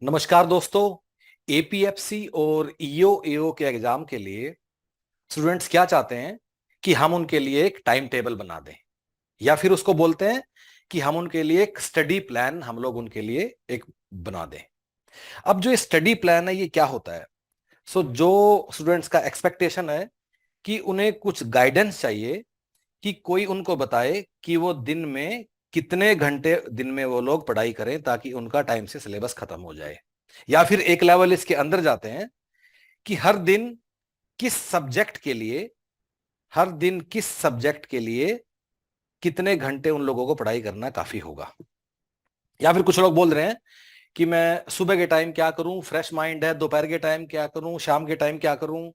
नमस्कार दोस्तों। एपीएफसी और ईओ एओ के एग्जाम के लिए स्टूडेंट्स क्या चाहते हैं कि हम उनके लिए एक टाइम टेबल बना दें, या फिर उसको बोलते हैं कि हम उनके लिए एक स्टडी प्लान हम लोग उनके लिए एक बना दें। अब जो ये स्टडी प्लान है ये क्या होता है? जो स्टूडेंट्स का एक्सपेक्टेशन है कि उन्हें कुछ गाइडेंस चाहिए कि कोई उनको बताए कि वो दिन में कितने घंटे दिन में वो लोग पढ़ाई करें ताकि उनका टाइम से सिलेबस खत्म हो जाए। या फिर एक लेवल इसके अंदर जाते हैं कि किस सब्जेक्ट के लिए हर दिन किस सब्जेक्ट के लिए कितने घंटे उन लोगों को पढ़ाई करना काफी होगा। या फिर कुछ लोग बोल रहे हैं कि मैं सुबह के टाइम क्या करूं, फ्रेश माइंड है, दोपहर के टाइम क्या करूं, शाम के टाइम क्या करूं,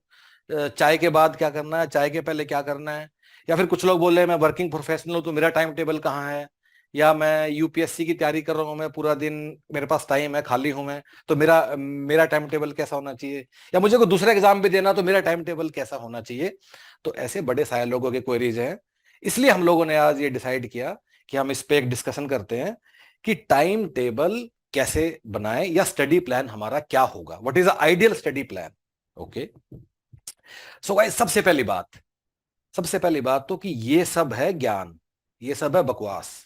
चाय के बाद क्या करना है, चाय के पहले क्या करना है। या फिर कुछ लोग बोल रहे हैं मैं वर्किंग प्रोफेशनल हूं तो मेरा टाइम टेबल कहाँ है, या मैं यूपीएससी की तैयारी कर रहा हूं, मैं पूरा दिन मेरे पास टाइम है, खाली हूं मैं, तो मेरा मेरा टाइम टेबल कैसा होना चाहिए, या मुझे कोई दूसरा एग्जाम भी देना तो मेरा टाइम टेबल कैसा होना चाहिए। तो ऐसे बड़े सारे लोगों के क्वेरीज हैं। इसलिए हम लोगों ने आज ये डिसाइड किया कि हम इस पे एक डिस्कशन करते हैं कि टाइम टेबल कैसे बनाए या स्टडी प्लान हमारा क्या होगा, what is a ideal study plan. Okay, so guys, सबसे पहली बात तो कि ये सब है ज्ञान, ये सब है बकवास।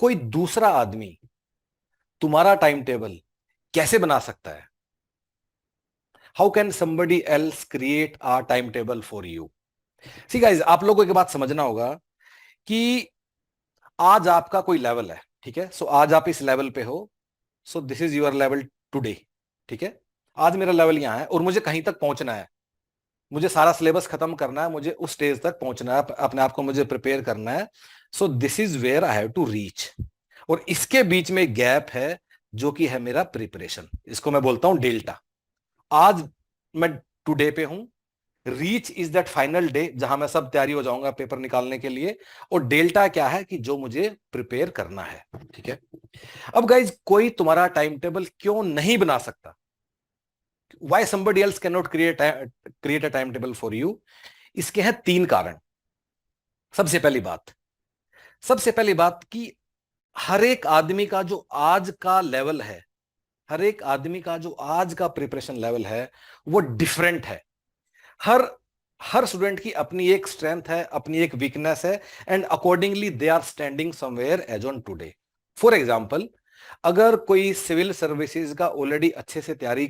कोई दूसरा आदमी तुम्हारा टाइम टेबल कैसे बना सकता है? How can somebody else create a time table for you? See guys, आप लोगों को एक बात समझना होगा कि आज आपका कोई लेवल है, ठीक है? आज आप इस लेवल पे हो, this is your level today, ठीक है? आज मेरा लेवल यहां है और मुझे कहीं तक पहुंचना है, मुझे सारा सिलेबस खत्म करना है, मुझे उस स्टेज तक पहुंचना है, अपने आप को मुझे प्रिपेयर करना है। This is where I have to reach. और इसके बीच में गैप है जो कि है मेरा प्रिपरेशन, इसको मैं बोलता हूं डेल्टा। आज मैं टुडे पे हूं, reach is that final day जहां मैं सब तैयारी हो जाऊंगा पेपर निकालने के लिए, और डेल्टा क्या है कि जो मुझे प्रिपेयर करना है, ठीक है? अब गाइज, कोई तुम्हारा टाइम टेबल क्यों नहीं बना सकता? Why somebody else cannot create a timetable for you? इसके हैं तीन कारण। सबसे पहली बात सबसे पहली बात कि हर एक आदमी का जो आज का लेवल है, हर एक आदमी का जो आज का प्रिपरेशन लेवल है वो डिफरेंट है। हर हर स्टूडेंट की अपनी एक स्ट्रेंथ है, अपनी एक वीकनेस है, and accordingly they are standing somewhere as on today. For example, अगर कोई सिविल सर्विसेज का ऑलरेडी अच्छे से तैयारी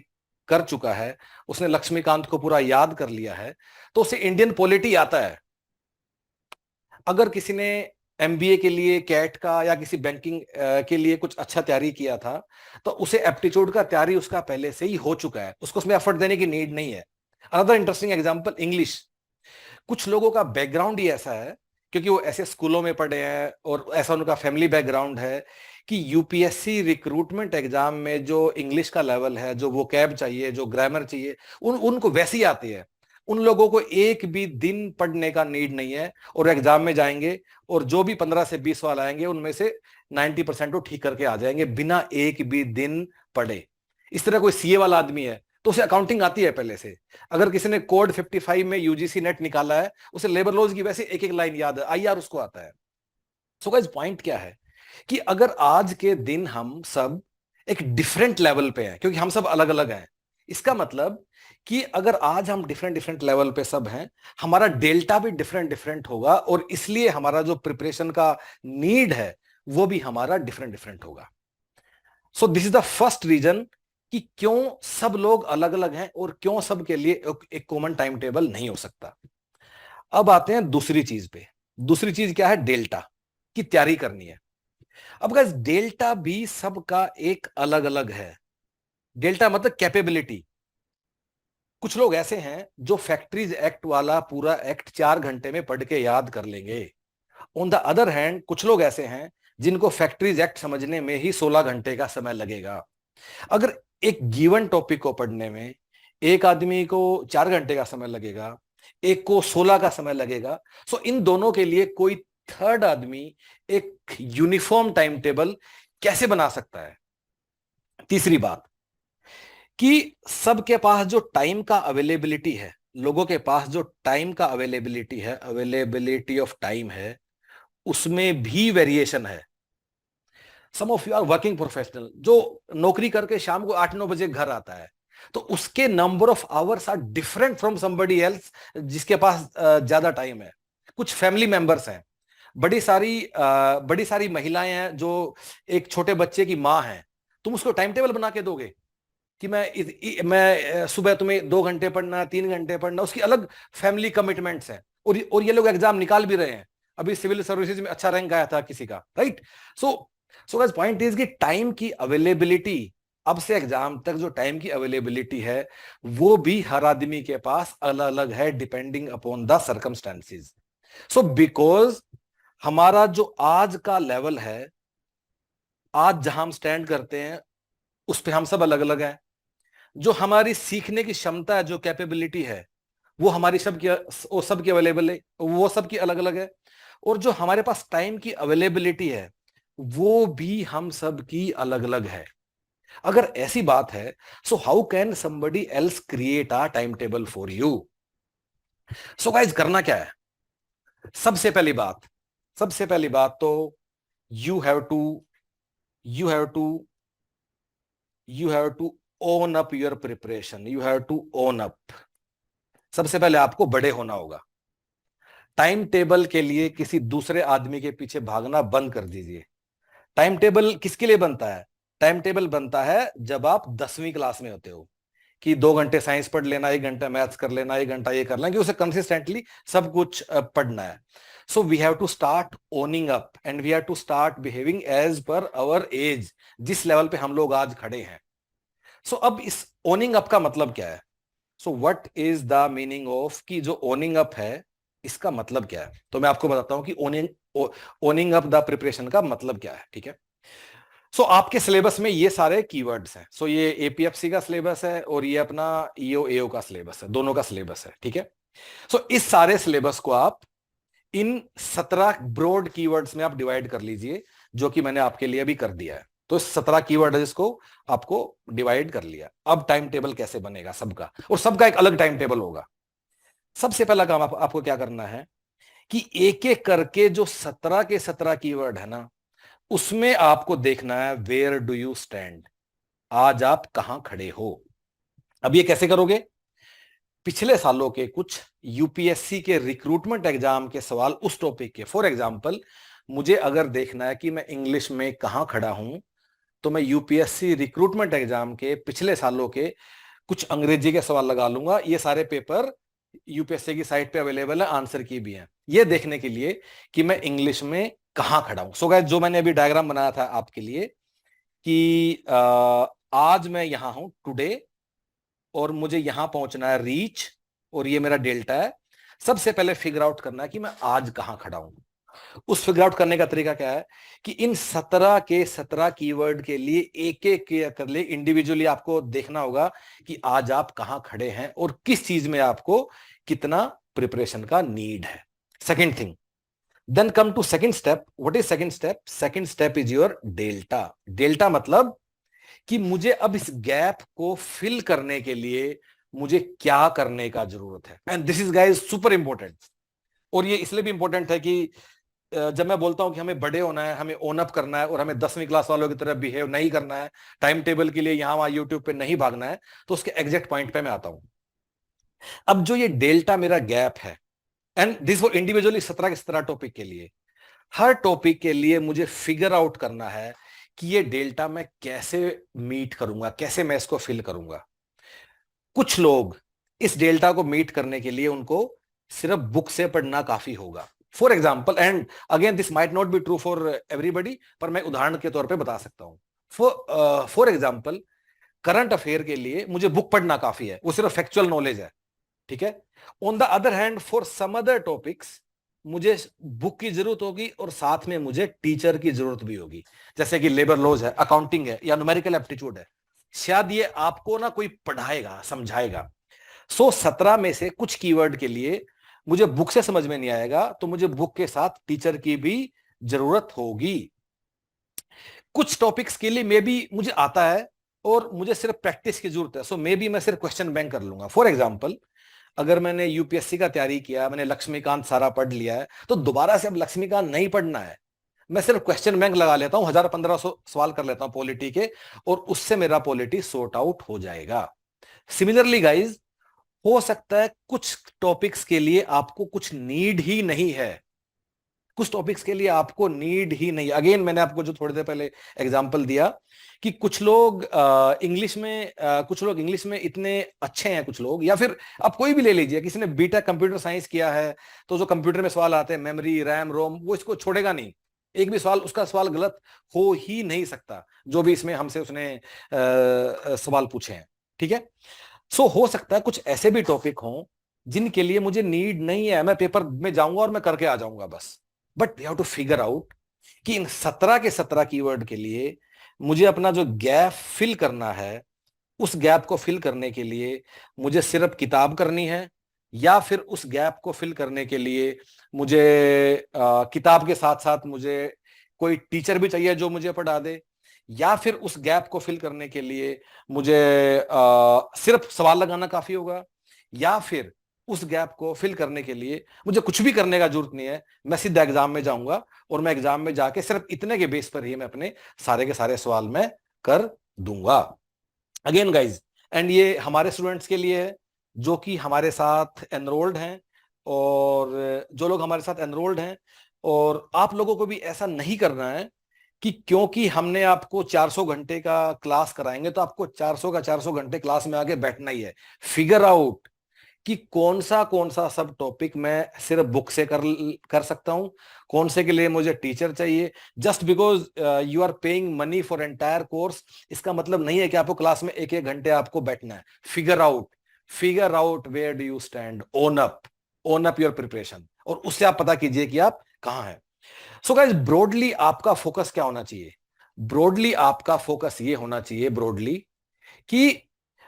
कर चुका है, उसने लक्ष्मीकांत को पूरा याद कर लिया है, तो उसे इंडियन पॉलिटी आता है। अगर किसी ने एमबीए के लिए कैट का या किसी बैंकिंग के लिए कुछ अच्छा तैयारी किया था, तो उसे एप्टीट्यूड का तैयारी उसका पहले से ही हो चुका है, उसको उसमें एफर्ट देने की नीड नहीं है। Another interesting example, English. कुछ लोगों का बैकग्राउंड ही ऐसा है, क्योंकि वो ऐसे स्कूलों में पढ़े हैं और ऐसा उनका फैमिली बैकग्राउंड है कि यूपीएससी रिक्रूटमेंट एग्जाम में जो इंग्लिश का लेवल है, जो वोकैब चाहिए, जो ग्रामर चाहिए, उनको वैसे ही आती है। उन लोगों को एक भी दिन पढ़ने का नीड नहीं है, और एग्जाम में जाएंगे और जो भी 15 से 20 सवाल आएंगे उनमें से 90% वो ठीक करके आ जाएंगे बिना एक भी दिन पढ़े। इस तरह कोई सीए वाला आदमी है तो उसे अकाउंटिंग आती है पहले से। अगर किसी ने कोड 55 में यूजीसी नेट निकाला है, उसे लेबर लॉज की वैसे एक एक लाइन याद है, आईआर उसको आता है। गाइस, पॉइंट क्या है कि अगर आज के दिन हम सब एक डिफरेंट लेवल पे हैं, क्योंकि हम सब अलग अलग हैं, इसका मतलब कि अगर आज हम डिफरेंट डिफरेंट लेवल पे सब हैं, हमारा डेल्टा भी डिफरेंट डिफरेंट होगा, और इसलिए हमारा जो प्रिपरेशन का नीड है वो भी हमारा डिफरेंट डिफरेंट होगा। This is the first reason कि क्यों सब लोग अलग अलग हैं और क्यों सब के लिए एक कॉमन टाइम टेबल नहीं हो सकता। अब आते हैं दूसरी चीज पे। दूसरी चीज क्या है? डेल्टा की तैयारी करनी है। अब गाइस, डेल्टा भी सबका एक अलग अलग है। डेल्टा मतलब कैपेबिलिटी। कुछ लोग ऐसे हैं जो फैक्ट्रीज एक्ट वाला पूरा एक्ट 4 घंटे में पढ़ के याद कर लेंगे। ऑन द अदर हैंड, कुछ लोग ऐसे हैं जिनको फैक्ट्रीज एक्ट समझने में ही 16 घंटे का समय लगेगा। अगर एक गिवन टॉपिक को पढ़ने में एक आदमी को 4 घंटे का समय लगेगा, एक को 16 का समय लगेगा, इन दोनों के लिए कोई थर्ड आदमी एक यूनिफॉर्म टाइम टेबल कैसे बना सकता है? तीसरी बात कि सबके पास जो टाइम का अवेलेबिलिटी है, लोगों के पास जो टाइम का अवेलेबिलिटी है, अवेलेबिलिटी ऑफ टाइम है, उसमें भी वेरिएशन है। Some of you are working professional, जो नौकरी करके शाम को 8-9 बजे घर आता है, तो उसके number of hours are different from somebody else जिसके पास ज्यादा टाइम है। कुछ फैमिली मेंबर्स हैं, बड़ी सारी महिलाएं हैं जो एक छोटे बच्चे की माँ है। तुम उसको टाइम टेबल बना के दोगे कि मैं सुबह तुम्हें 2 घंटे पढ़ना, 3 घंटे पढ़ना? उसकी अलग फैमिली कमिटमेंट्स हैं, और ये लोग एग्जाम निकाल भी रहे हैं। अभी सिविल सर्विसेज में अच्छा रैंक आया था किसी का, right? So guys, point is कि टाइम की अवेलेबिलिटी, अब से एग्जाम तक जो टाइम की अवेलेबिलिटी है वो भी हर आदमी के पास अलग अलग है, depending upon the circumstances. So because हमारा जो आज का लेवल है, आज जहां हम स्टैंड करते हैं, उस पे हम सब अलग अलग हैं। जो हमारी सीखने की क्षमता है, जो कैपेबिलिटी है, वो हमारी सबकी अवेलेबल है, वो सबकी अलग अलग है। और जो हमारे पास टाइम की अवेलेबिलिटी है वो भी हम सबकी अलग अलग है। अगर ऐसी बात है, so how can somebody else create a time table for you? So guys, करना क्या है? सबसे पहली बात, तो you have to you have to you have to own up your preparation, you have to own up. सबसे पहले आपको बड़े होना होगा। टाइम टेबल के लिए किसी दूसरे आदमी के पीछे भागना बंद कर दीजिए। टाइम टेबल किसके लिए बनता है? टाइम टेबल बनता है जब आप 10वीं क्लास में होते हो, कि 2 घंटे साइंस पढ़ लेना, 1 घंटा मैथ्स कर लेना, 1 घंटा ये कर लेना, कि उसे कंसिस्टेंटली सब कुछ पढ़ना है। So we have to start owning up and we have to start behaving as per our age, जिस लेवल पे हम लोग आज खड़े हैं। सो अब इस ओनिंग अप का मतलब क्या है? So what is the meaning of, कि जो ओनिंग अप है इसका मतलब क्या है? तो मैं आपको बताता हूं कि ओनिंग अप द प्रिपरेशन का मतलब क्या है, ठीक है? सो आपके सिलेबस में ये सारे कीवर्ड्स हैं। सो ये एपीएफसी का सिलेबस है और ये अपना ईओ एओ का सिलेबस है, दोनों का सिलेबस है, ठीक है? सो इस सारे सिलेबस को आप इन 17 ब्रॉड कीवर्ड्स में आप डिवाइड कर लीजिए, जो कि मैंने आपके लिए भी कर दिया है। तो 17 कीवर्ड है जिसको आपको डिवाइड कर लिया। अब टाइम टेबल कैसे बनेगा सबका, और सबका एक अलग टाइम टेबल होगा। सबसे पहला काम आपको क्या करना है कि एक एक करके जो 17 के 17 कीवर्ड है ना, उसमें आपको देखना है वेयर डू यू स्टैंड, आज आप कहां खड़े हो। अब ये कैसे करोगे? पिछले सालों के कुछ यूपीएससी के रिक्रूटमेंट एग्जाम के सवाल उस टॉपिक के, फॉर एग्जांपल मुझे अगर देखना है कि मैं इंग्लिश में कहां खड़ा हूं, तो मैं यूपीएससी रिक्रूटमेंट एग्जाम के पिछले सालों के कुछ अंग्रेजी के सवाल लगा लूंगा। ये सारे पेपर यूपीएससी की साइट पे अवेलेबल है, आंसर की भी है, ये देखने के लिए कि मैं इंग्लिश में कहां खड़ा हूं। सो गाइस, जो मैंने अभी डायग्राम बनाया था आपके लिए कि आज मैं यहां हूं टुडे, और मुझे यहां पहुंचना है रीच, और ये मेरा डेल्टा है। सबसे पहले फिगर आउट करना है कि मैं आज कहां खड़ा हूं। उस फिगर आउट करने का तरीका क्या है कि इन 17 के 17 कीवर्ड के लिए एक एक कर ले, इंडिविजुअली आपको देखना होगा कि आज आप कहां खड़े हैं और किस चीज में आपको कितना प्रिपरेशन का नीड है। Second thing, then come to second step. What is second step? Second step is your delta. Delta मतलब कि मुझे अब इस गैप को फिल करने के लिए मुझे क्या करने का जरूरत है। And this is guys super important. और ये इसलिए भी इंपॉर्टेंट है कि जब मैं बोलता हूं कि हमें बड़े होना है, हमें ओन अप करना है, और हमें 10वीं क्लास वालों की तरह बिहेव नहीं करना है, टाइम टेबल के लिए यहां वहां यूट्यूब पे नहीं भागना है, तो उसके एग्जैक्ट पॉइंट पे मैं आता हूं। अब जो ये डेल्टा मेरा गैप है, एंड दिस फॉर इंडिविजुअली 17 के 17 टॉपिक के लिए, हर टॉपिक के लिए मुझे फिगर आउट करना है कि ये डेल्टा मैं कैसे मीट करूंगा, कैसे मैं इसको फिल करूंगा। कुछ लोग इस डेल्टा को मीट करने के लिए उनको सिर्फ बुक से पढ़ना काफी होगा। For example, and again this might not be true for everybody, पर मैं उदाहरण के तौर पे बता सकता हूं। फॉर एग्जाम्पल, करंट अफेयर के लिए मुझे बुक पढ़ना काफी है, वो सिर्फ फैक्चुअल नॉलेज है, ठीक है? On the other hand, for some other topics मुझे बुक की जरूरत होगी और साथ में मुझे टीचर की जरूरत भी होगी, जैसे कि लेबर लॉज है, अकाउंटिंग है, या न्यूमेरिकल एप्टीट्यूड है। शायद ये आपको ना कोई पढ़ाएगा, समझाएगा। सो 17 में से कुछ कीवर्ड के लिए मुझे बुक से समझ में नहीं आएगा, तो मुझे बुक के साथ टीचर की भी जरूरत होगी। कुछ टॉपिक्स के लिए मे बी मुझे आता है और मुझे सिर्फ प्रैक्टिस की जरूरत है, सो मे बी मैं सिर्फ क्वेश्चन बैंक कर लूंगा। फॉर एग्जाम्पल, अगर मैंने यूपीएससी का तैयारी किया, मैंने लक्ष्मीकांत सारा पढ़ लिया है, तो दोबारा से अब लक्ष्मीकांत नहीं पढ़ना है, मैं सिर्फ क्वेश्चन बैंक लगा लेता हूं, 1000-1500 सवाल कर लेता हूं पॉलिटी के, और उससे मेरा पॉलिटी सॉर्ट आउट हो जाएगा। सिमिलरली गाइज, हो सकता है कुछ टॉपिक्स के लिए आपको कुछ नीड ही नहीं है, कुछ टॉपिक्स के लिए आपको नीड ही नहीं। अगेन मैंने आपको जो थोड़ी देर पहले एग्जांपल दिया कि कुछ लोग इंग्लिश में कुछ लोग इंग्लिश में इतने अच्छे हैं, कुछ लोग, या फिर आप कोई भी ले लीजिए, किसी ने बीटेक कंप्यूटर साइंस किया है, तो जो कंप्यूटर में सवाल आते हैं, मेमोरी, रैम, रोम, वो इसको छोड़ेगा नहीं। एक भी सवाल, उसका सवाल गलत हो ही नहीं सकता, जो भी इसमें हमसे उसने सवाल पूछे हैं। ठीक है, सो हो सकता है कुछ ऐसे भी टॉपिक हों जिनके लिए मुझे नीड नहीं है, मैं पेपर में जाऊंगा और मैं करके आ जाऊंगा बस। But we have to figure out कि इन 17 के 17 कीवर्ड के लिए मुझे अपना जो गैप फिल करना है, उस गैप को फिल करने के लिए मुझे सिर्फ किताब करनी है, या फिर उस गैप को फिल करने के लिए मुझे किताब के साथ साथ मुझे कोई टीचर भी चाहिए जो मुझे पढ़ा दे, या फिर उस गैप को फिल करने के लिए मुझे सिर्फ सवाल लगाना काफी होगा, या फिर उस गैप को फिल करने के लिए मुझे कुछ भी करने का जरूरत नहीं है, मैं सीधा एग्जाम में जाऊंगा और मैं एग्जाम में जाके सिर्फ इतने के बेस पर ही मैं अपने सारे के सारे सवाल मैं कर दूंगा। अगेन गाइज, एंड ये हमारे स्टूडेंट्स के लिए है जो कि हमारे साथ एनरोल्ड हैं, और जो लोग हमारे साथ एनरोल्ड हैं, और आप लोगों को भी ऐसा नहीं करना है कि क्योंकि हमने आपको 400 घंटे का क्लास कराएंगे तो आपको 400 का 400 घंटे क्लास में आके बैठना ही है। फिगर आउट कि कौन सा सब टॉपिक मैं सिर्फ बुक से कर सकता हूं, कौन से के लिए मुझे टीचर चाहिए। Just because you are paying money for entire course, इसका मतलब नहीं है कि आपको क्लास में एक एक घंटे आपको बैठना है। Figure out where do you stand, own up your preparation, और उससे आप पता कीजिए कि आप कहां हैं। सो गाइस, ब्रॉडली आपका फोकस क्या होना चाहिए? ब्रॉडली आपका फोकस ये होना चाहिए ब्रॉडली कि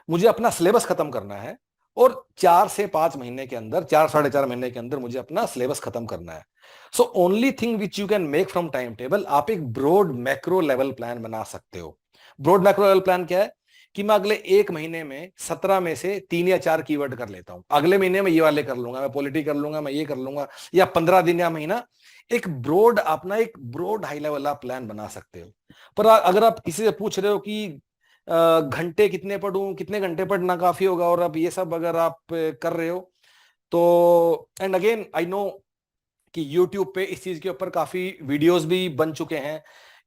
मुझे अपना सिलेबस खत्म करना है, और 4 से 5 महीने के अंदर, 4-4.5 महीने के अंदर मुझे अपना सिलेबस खत्म करना है। So only thing which you can make from time table, आप एक ब्रॉड मैक्रो लेवल प्लान बना सकते हो। ब्रॉड मैक्रो लेवल प्लान क्या है कि मैं अगले 1 महीने में 17 में से 3 या 4 कीवर्ड कर लेता हूं, अगले महीने में ये वाले कर लूंगा, मैं पॉलिटी कर लूंगा, मैं ये कर लूंगा, या 15 दिन या महीना। एक ब्रॉड, अपना एक ब्रॉड हाई लेवल आप प्लान बना सकते हो। पर अगर आप किसी से पूछ रहे हो कि घंटे कितने पढ़ूं, कितने घंटे पढ़ना काफी होगा, और अब ये सब अगर आप कर रहे हो तो, एंड अगेन आई नो कि YouTube पे इस चीज के ऊपर काफी वीडियोस भी बन चुके हैं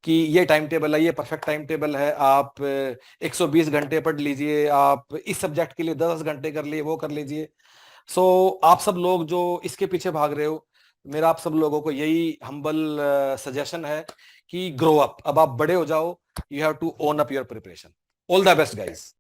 कि ये टाइम टेबल है, ये परफेक्ट टाइम टेबल है, आप 120 घंटे पढ़ लीजिए, आप इस सब्जेक्ट के लिए 10 घंटे कर लिए, वो कर लीजिए। सो आप सब लोग जो इसके पीछे भाग रहे हो, मेरा आप सब लोगों को यही हम्बल सजेशन है कि ग्रो अप, अब आप बड़े हो जाओ, you have to own up your preparation. All the best guys.